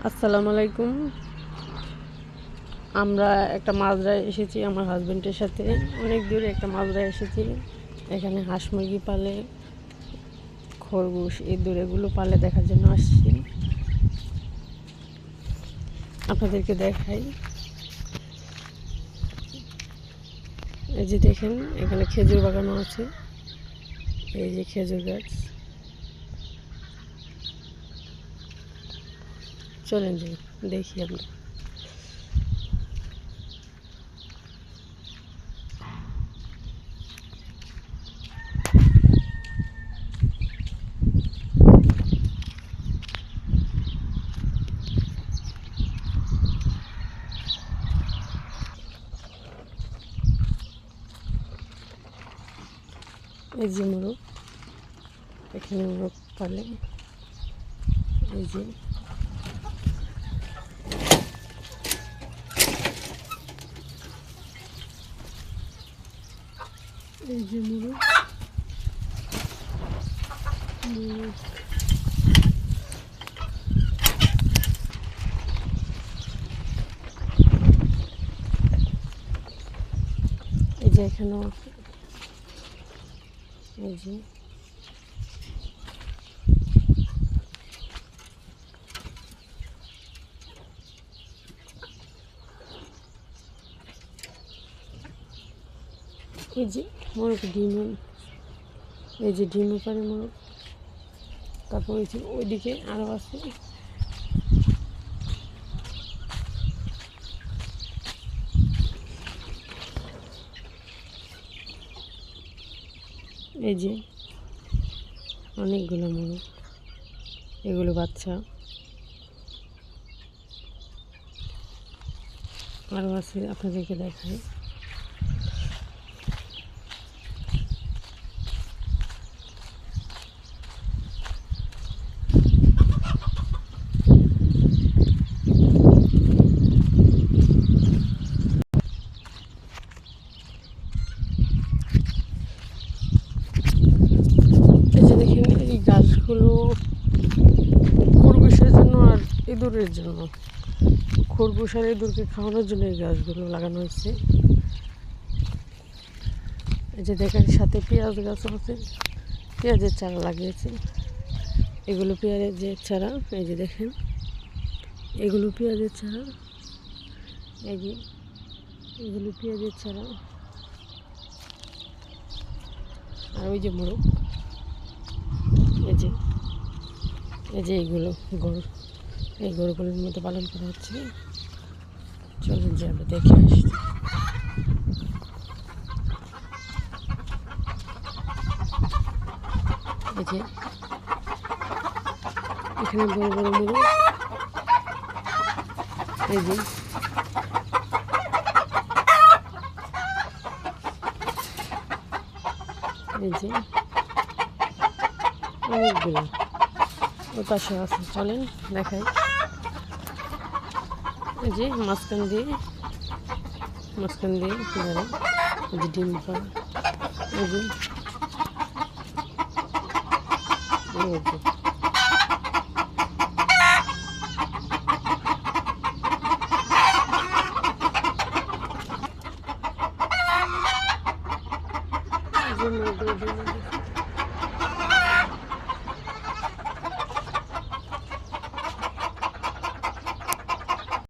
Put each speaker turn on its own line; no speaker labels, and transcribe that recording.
আসসালামু আলাইকুম। আমরা একটা মাজরায় এসেছি আমার হাজবেন্ডের সাথে। অনেক দূরে একটা মাজরায় এসেছি। এখানে হাঁস মুরগি পালে, খরগোশ এই দূরেগুলো পালে দেখার জন্য আসছি। আপনাদেরকে দেখাই। এই যে দেখেন, এখানে খেজুর বাগানও আছে। এই যে খেজুর গাছ। চলেন যাই দেখি আমরা। এই যে মোরগ, এখানে মোরগ পালে। এই যে এই যে মোরগ, এই যে এখানেও আছে। এই যে এই যে মোরগ ডিম, এই যে ডিমও পারে মোরগ। তারপর ওই যে ওইদিকে আরও আছে। এই যে অনেকগুলো মোরগ, এগুলো বাচ্চা। আরও আছে, আপনাদেরকে দেখাই। এই যে দেখেন, এই গাছগুলো খরগোশের জন্য আর ইঁদুরের জন্য। খরগোশ আর ইঁদুরকে খাওয়ানোর জন্য এই গাছগুলো লাগানো হয়েছে। এই যে দেখেন, সাথে পেঁয়াজ গাছ আছে, পেঁয়াজের চারা লাগিয়েছে। এগুলো পেঁয়াজের চারা। এই যে দেখেন, এগুলো পেঁয়াজের চারা। এই যে এগুলো পেঁয়াজের চারা। আর ওই যে মোরগ, এই যে এইগুলো গরু, এই গরুগুলোর মধ্যে পালন করা হচ্ছে। চলুন যে আমরা দেখে আসছি। এই যে এখানে বড় বড় মোরগ। এই যে এই যে অনেকগুলো ওই পাশে আছে। চলেন দেখাই। এই যে মাঝখান দিয়ে দাঁড়ায়। এই যে ডিম পাড়া। এই যে